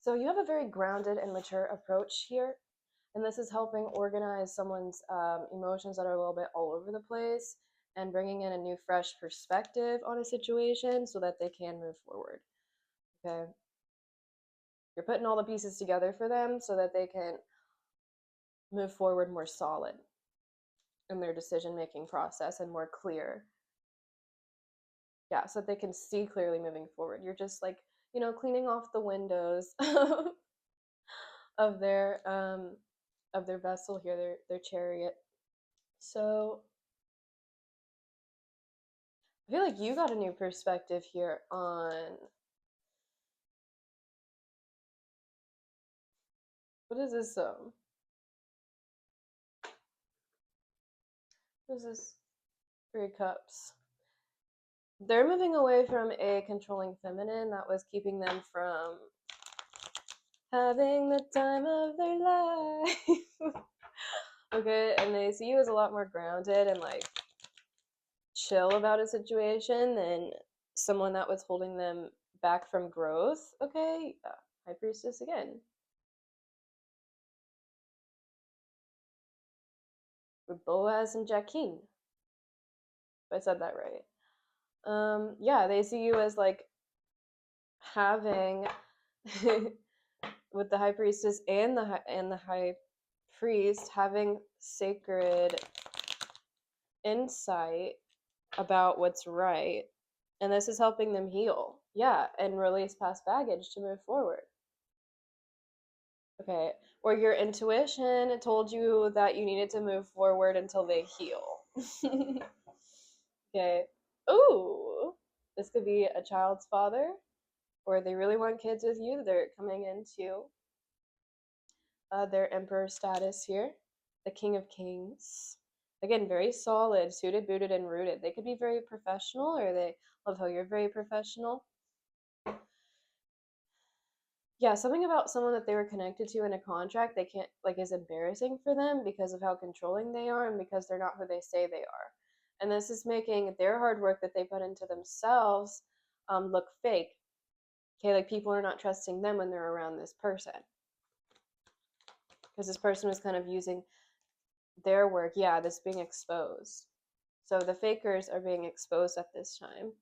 So you have a very grounded and mature approach here, and this is helping organize someone's emotions that are a little bit all over the place and bringing in a new, fresh perspective on a situation so that they can move forward. Okay, you're putting all the pieces together for them so that they can move forward more solid in their decision making process and more clear. Yeah, so that they can see clearly moving forward. You're just like, cleaning off the windows of their vessel here, their chariot. So I feel like you got a new perspective here on what is this? What is this? 3 cups. They're moving away from a controlling feminine that was keeping them from having the time of their life. Okay, and they see you as a lot more grounded and like chill about a situation than someone that was holding them back from growth. Okay, High Priestess again. With Boaz and Jacqueline. If I said that right. Yeah, they see you as like having with the High Priestess and the High Priest having sacred insight about what's right, and this is helping them heal, yeah, and release past baggage to move forward. Okay, or your intuition told you that you needed to move forward until they heal. Okay. Ooh, this could be a child's father, or they really want kids with you. They're coming into their emperor status here, the King of Kings. Again, very solid, suited, booted, and rooted. They could be very professional, or they love how you're very professional. Yeah, something about someone that they were connected to in a contract they can't like is embarrassing for them because of how controlling they are and because they're not who they say they are. And this is making their hard work that they put into themselves look fake. Okay, like people are not trusting them when they're around this person because this person was kind of using their work. Yeah, this being exposed. So the fakers are being exposed at this time.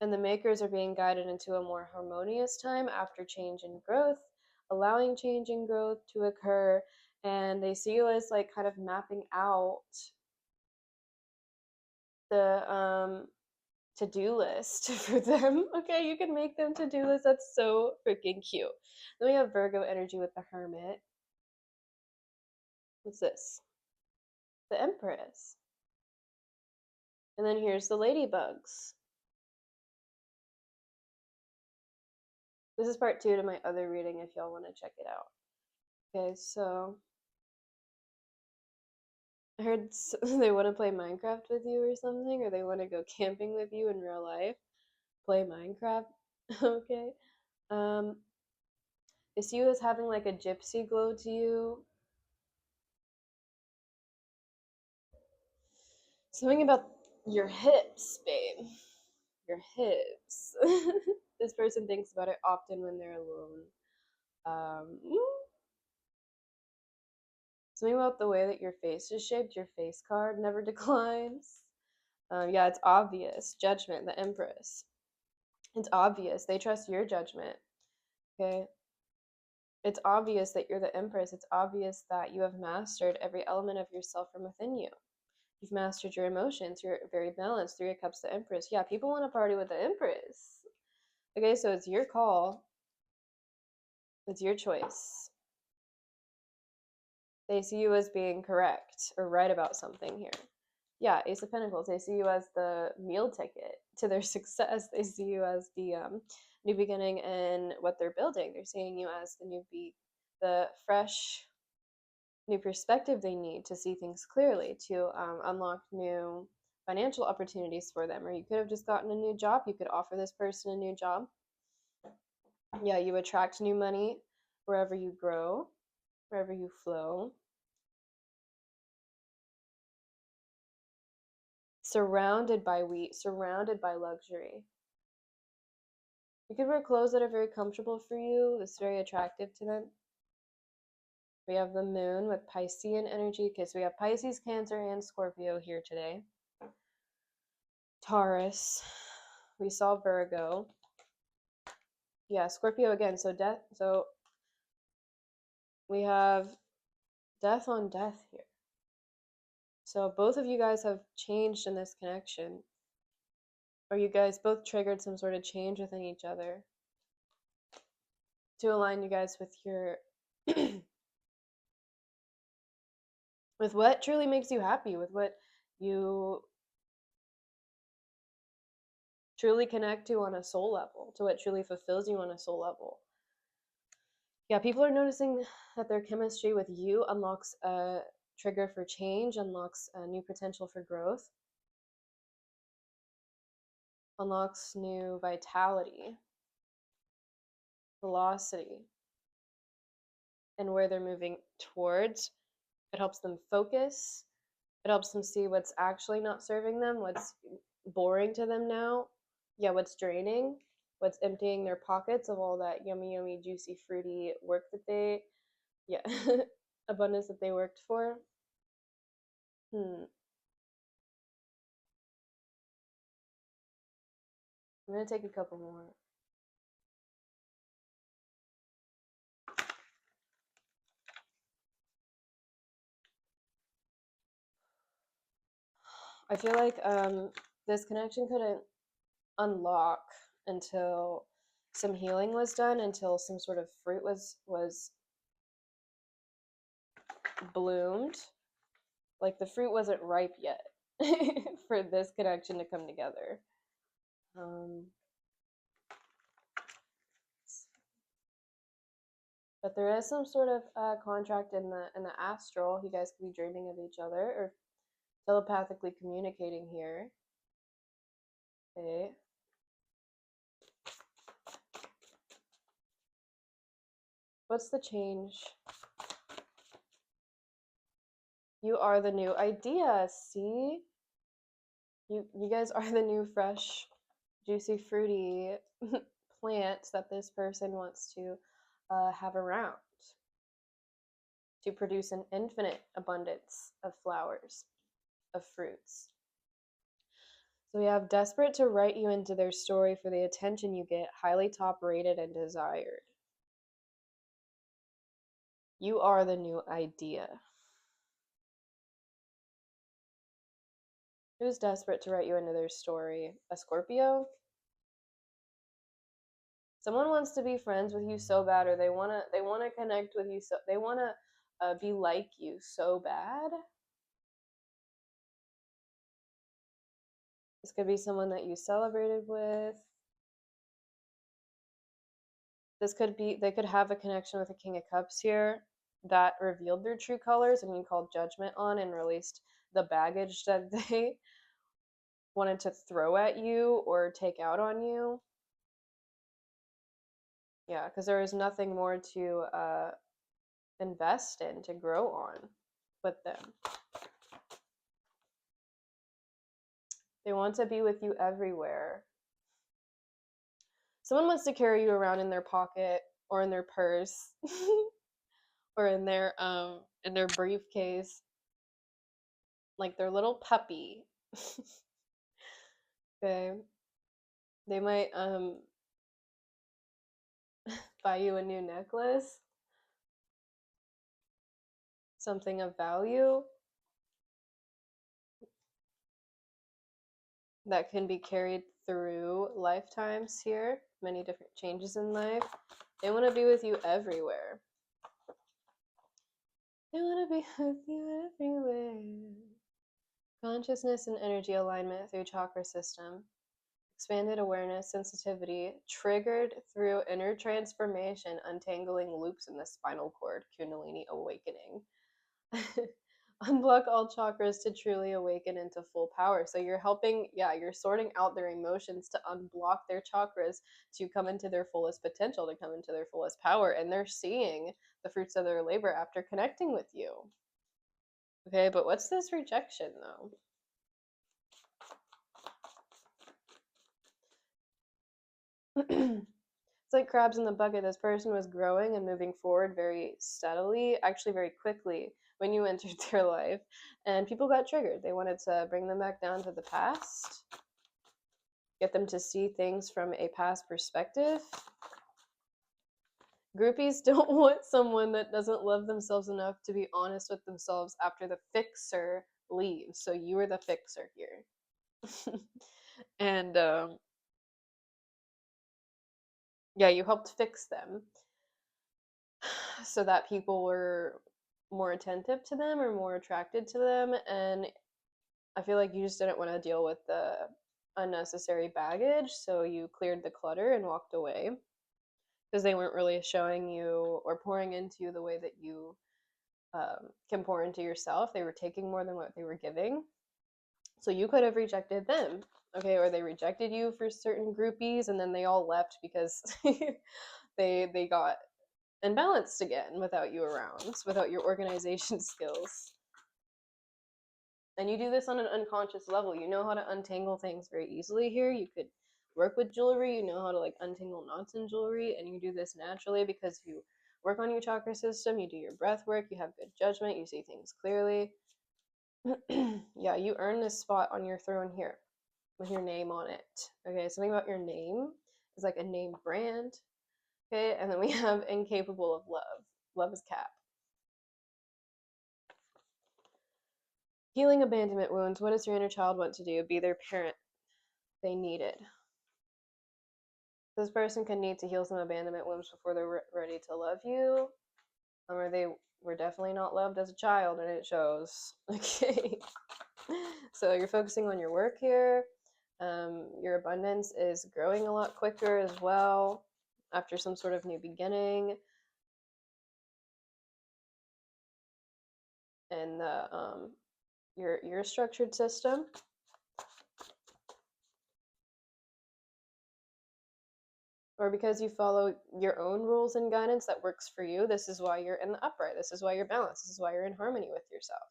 And the makers are being guided into a more harmonious time after change and growth, allowing change and growth to occur. And they see you as like kind of mapping out the to-do list for them. Okay, you can make them to-do list. That's so freaking cute. Then we have Virgo energy with the Hermit. What's this? The Empress. And then here's the Ladybugs. This is part 2 to my other reading if y'all want to check it out. Okay, so I heard they want to play Minecraft with you or something, or they want to go camping with you in real life. Play Minecraft. Okay. Is you as having like a gypsy glow to you? Something about your hips, babe. Your hips. This person thinks about it often when they're alone. Something about the way that your face is shaped, your face card never declines. Yeah, it's obvious. Judgment, the Empress. It's obvious. They trust your judgment. Okay. It's obvious that you're the Empress. It's obvious that you have mastered every element of yourself from within you. You've mastered your emotions. You're very balanced. 3 of Cups, the Empress. Yeah, people want to party with the Empress. Okay, so it's your call. It's your choice. They see you as being correct or right about something here. Yeah, Ace of Pentacles. They see you as the meal ticket to their success. They see you as the new beginning in what they're building. They're seeing you as the fresh new perspective they need to see things clearly, to unlock new financial opportunities for them. Or you could have just gotten a new job. You could offer this person a new job. Yeah, you attract new money wherever you grow, wherever you flow. Surrounded by wheat, surrounded by luxury. You could wear clothes that are very comfortable for you. It's very attractive to them. We have the moon with Piscean energy. Okay, so we have Pisces, Cancer, and Scorpio here today. Taurus. We saw Virgo. Yeah, Scorpio again. So death. So we have death on death here. So both of you guys have changed in this connection. Or you guys both triggered some sort of change within each other to align you guys with your with what truly makes you happy, with what you truly connect to on a soul level, to what truly fulfills you on a soul level. Yeah, people are noticing that their chemistry with you unlocks a trigger for change, unlocks a new potential for growth, unlocks new vitality, velocity, and where they're moving towards. It helps them focus. It helps them see what's actually not serving them, what's boring to them now. Yeah, what's draining, what's emptying their pockets of all that yummy, yummy, juicy, fruity work that they, yeah, abundance that they worked for. I'm going to take a couple more. I feel like this connection couldn't unlock until some healing was done, until some sort of fruit was bloomed. Like the fruit wasn't ripe yet for this connection to come together. But there is some sort of contract in the astral. You guys could be dreaming of each other or telepathically communicating here. Okay. What's the change? You are the new idea. See? You guys are the new fresh, juicy, fruity plants that this person wants to have around to produce an infinite abundance of flowers, of fruits. So we have desperate to write you into their story for the attention you get, highly top rated and desired. You are the new idea. Who's desperate to write you into their story? A Scorpio? Someone wants to be friends with you so bad, or they wanna connect with you, so they wanna be like you so bad. This could be someone that you celebrated with. This could be, they could have a connection with a King of Cups here that revealed their true colors and you called judgment on and released the baggage that they wanted to throw at you or take out on you. Yeah, because there is nothing more to invest in, to grow on with them. They want to be with you everywhere. Someone wants to carry you around in their pocket or in their purse or in their briefcase, like their little puppy. Okay. They might buy you a new necklace, something of value that can be carried through lifetimes here, many different changes in life. They want to be with you everywhere. They want to be with you everywhere. Consciousness and energy alignment through chakra system. Expanded awareness, sensitivity, triggered through inner transformation, untangling loops in the spinal cord, Kundalini awakening. Unblock all chakras to truly awaken into full power. So you're helping, you're sorting out their emotions to unblock their chakras to come into their fullest potential, to come into their fullest power. And they're seeing the fruits of their labor after connecting with you. Okay, but what's this rejection though? It's like crabs in the bucket. This person was growing and moving forward very steadily, actually very quickly when you entered their life, and people got triggered. They wanted to bring them back down to the past, get them to see things from a past perspective. Groupies don't want someone that doesn't love themselves enough to be honest with themselves after the fixer leaves. So you were the fixer here. And yeah, you helped fix them so that people were more attentive to them or more attracted to them. And I feel like you just didn't want to deal with the unnecessary baggage, so you cleared the clutter and walked away because they weren't really showing you or pouring into you the way that you can pour into yourself. They were taking more than what they were giving. So you could have rejected them, okay? Or they rejected you for certain groupies and then they all left because they got imbalanced again without you around, without your organization skills. And you do this on an unconscious level. You know how to untangle things very easily here. You could work with jewelry. You know how to like untangle knots in jewelry, and you do this naturally because you work on your chakra system. You do your breath work. You have good judgment. You see things clearly. Yeah, you earn this spot on your throne here with your name on it. Okay, something about your name is like a name brand. Okay, and then we have incapable of love. Love is cap. Healing abandonment wounds. What does your inner child want to do? Be their parent. They need it. This person can need to heal some abandonment wounds before they're ready to love you, or they were definitely not loved as a child, and it shows. Okay, so you're focusing on your work here. Your abundance is growing a lot quicker as well after some sort of new beginning, and your structured system. Or because you follow your own rules and guidance that works for you. This is why you're in the upright. This is why you're balanced. This is why you're in harmony with yourself.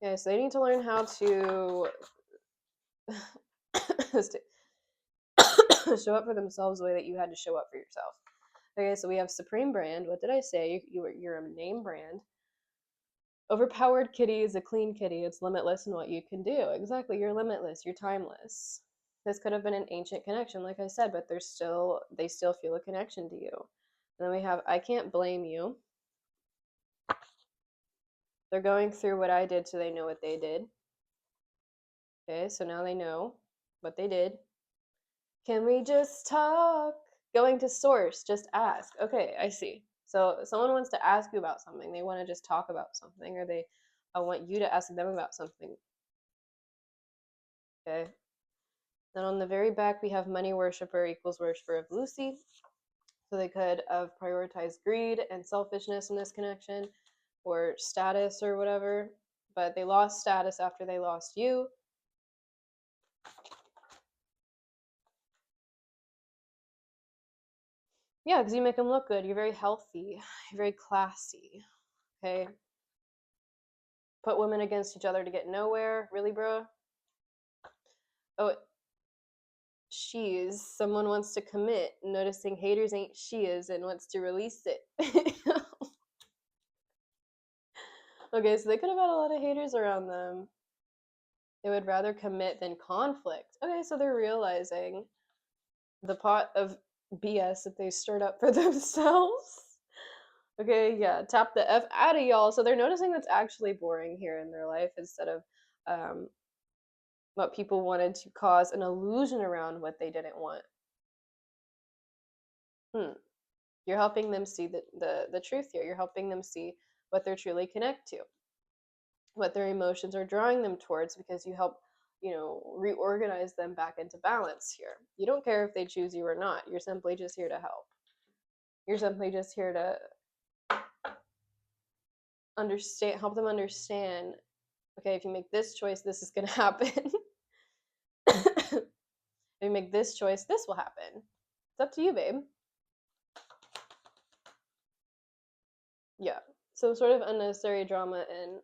Okay, so they need to learn how to show up for themselves the way that you had to show up for yourself. Okay, so we have Supreme Brand. What did I say? You're a name brand. Overpowered kitty is a clean kitty. It's limitless in what you can do. Exactly, you're limitless. You're timeless. This could have been an ancient connection, like I said, but they still feel a connection to you. And then we have I can't blame you. They're going through what I did, so they know what they did. Okay, so now they know what they did. Can we just talk? Going to source, just ask. Okay, I see. So someone wants to ask you about something. They want to just talk about something, or they want you to ask them about something. Okay. Then on the very back, we have money worshiper equals worshiper of Lucy. So they could have prioritized greed and selfishness in this connection, or status or whatever, but they lost status after they lost you. Yeah, because you make them look good. You're very healthy. You're very classy. Okay. Put women against each other to get nowhere. Really, bro? Oh, she's someone wants to commit, noticing haters ain't she is, and wants to release it. Okay, so they could have had a lot of haters around them. They would rather commit than conflict. Okay, so they're realizing the pot of BS that they stirred up for themselves. Okay, yeah, tap the F out of y'all. So they're noticing that's actually boring here in their life instead of what people wanted to cause an illusion around what they didn't want. You're helping them see the truth here. You're helping them see what they're truly connect to, what their emotions are drawing them towards, because you help, reorganize them back into balance here. You don't care if they choose you or not. You're simply just here to help. You're simply just here to help them understand, okay, if you make this choice, this is going to happen. If you make this choice, this will happen. It's up to you, babe. Yeah, some sort of unnecessary drama and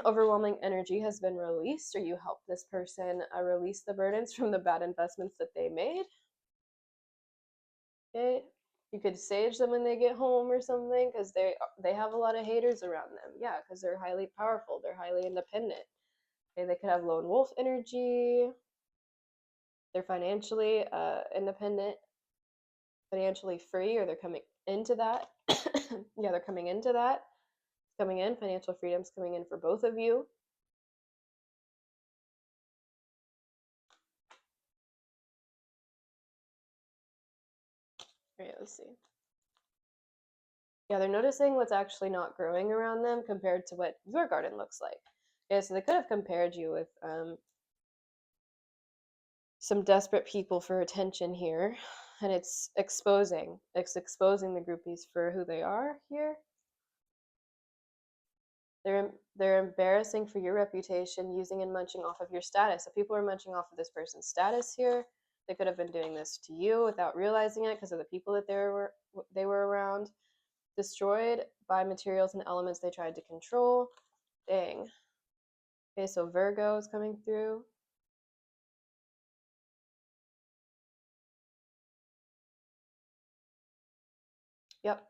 overwhelming energy has been released, or you help this person release the burdens from the bad investments that they made. Okay, you could sage them when they get home or something, because they have a lot of haters around them. Yeah, because they're highly powerful, they're highly independent. Okay, they could have lone wolf energy. They're financially independent, financially free, or they're coming into that. Yeah, they're coming into that. Coming in, financial freedom's coming in for both of you. All right, let's see. Yeah, they're noticing what's actually not growing around them compared to what your garden looks like. Yeah, so they could have compared you with some desperate people for attention here, and it's exposing the groupies for who they are here. They're embarrassing for your reputation, using and munching off of your status. So people are munching off of this person's status here. They could have been doing this to you without realizing it because of the people that they were around. Destroyed by materials and elements they tried to control. Dang. Okay, so Virgo is coming through. Yep.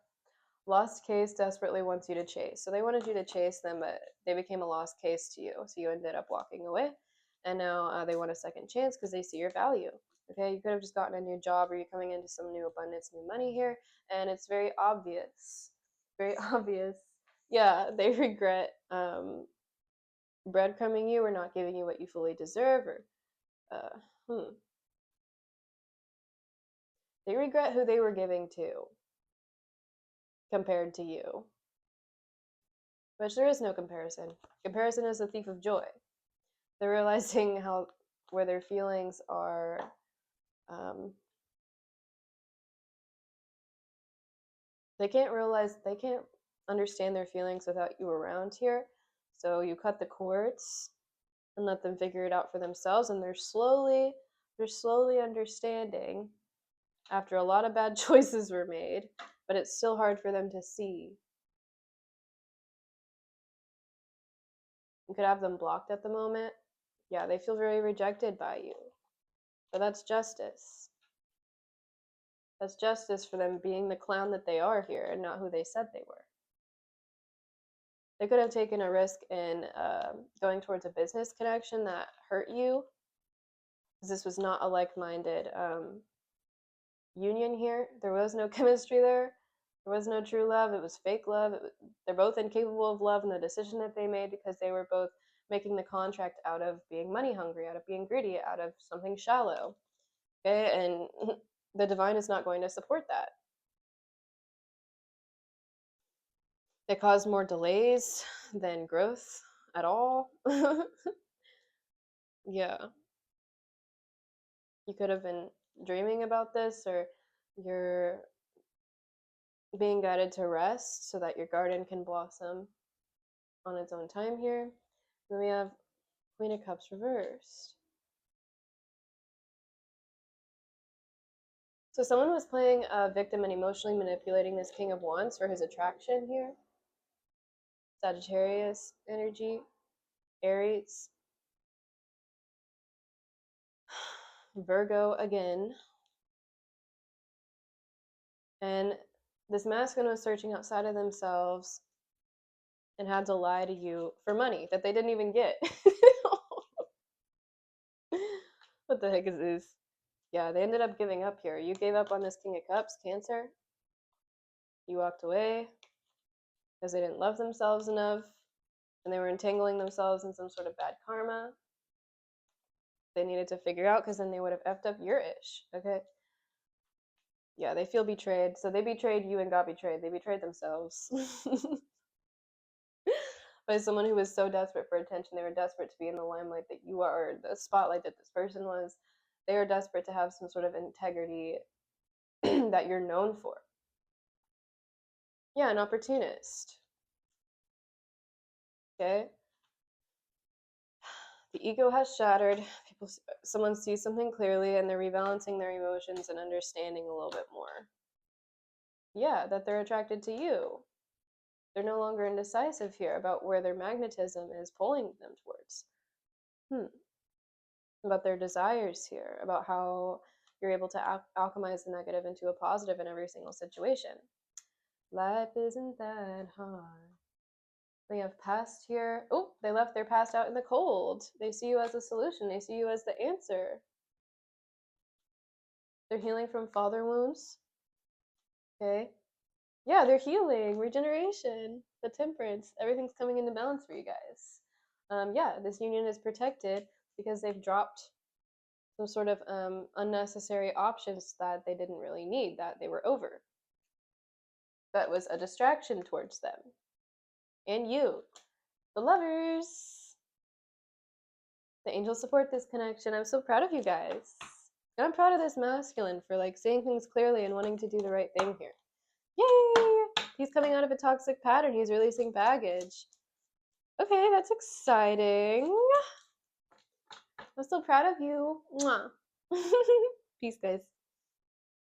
Lost case desperately wants you to chase. So they wanted you to chase them, but they became a lost case to you. So you ended up walking away. And now they want a second chance because they see your value. Okay, you could have just gotten a new job, or you're coming into some new abundance, new money here. And it's very obvious. Very obvious. Yeah, they regret breadcrumbing you or not giving you what you fully deserve, or they regret who they were giving to compared to you, which there is no comparison. Comparison is a thief of joy. They're realizing where their feelings are they can't understand their feelings without you around here. So you cut the cords and let them figure it out for themselves, and they're slowly understanding after a lot of bad choices were made, but it's still hard for them to see. You could have them blocked at the moment. Yeah, they feel very rejected by you. But that's justice. That's justice for them being the clown that they are here and not who they said they were. They could have taken a risk in going towards a business connection that hurt you, because this was not a like-minded union here. There was no chemistry there. There was no true love. It was fake love. They're both incapable of love in the decision that they made, because they were both making the contract out of being money hungry, out of being greedy, out of something shallow. Okay, and the divine is not going to support that. It caused more delays than growth at all. Yeah. You could have been dreaming about this, or you're being guided to rest so that your garden can blossom on its own time here. Then we have Queen of Cups reversed. So someone was playing a victim and emotionally manipulating this King of Wands for his attraction here. Sagittarius energy, Aries, Virgo again. And this masculine was searching outside of themselves and had to lie to you for money that they didn't even get. What the heck is this? Yeah, they ended up giving up here. You gave up on this King of Cups, Cancer. You walked away because they didn't love themselves enough, and they were entangling themselves in some sort of bad karma they needed to figure out, because then they would have effed up your ish. Okay. Yeah, they feel betrayed. So they betrayed you and got betrayed. They betrayed themselves. By someone who was so desperate for attention. They were desperate to be in the limelight that you are, or the spotlight that this person was. They were desperate to have some sort of integrity that you're known for. Yeah, an opportunist. Okay. The ego has shattered. Someone sees something clearly, and they're rebalancing their emotions and understanding a little bit more. Yeah, that they're attracted to you. They're no longer indecisive here about where their magnetism is pulling them towards. About their desires here, about how you're able to alchemize the negative into a positive in every single situation. Life isn't that hard. They have past here. Oh, they left their past out in the cold. They see you as a solution. They see you as the answer. They're healing from father wounds. Okay. Yeah, they're healing, regeneration, the temperance. Everything's coming into balance for you guys. Yeah, this union is protected because they've dropped some sort of unnecessary options that they didn't really need, that they were over. That was a distraction towards them. And you, the lovers. The angels support this connection. I'm so proud of you guys. And I'm proud of this masculine for like seeing things clearly and wanting to do the right thing here. Yay! He's coming out of a toxic pattern. He's releasing baggage. Okay, that's exciting. I'm so proud of you. Mwah. Peace, guys.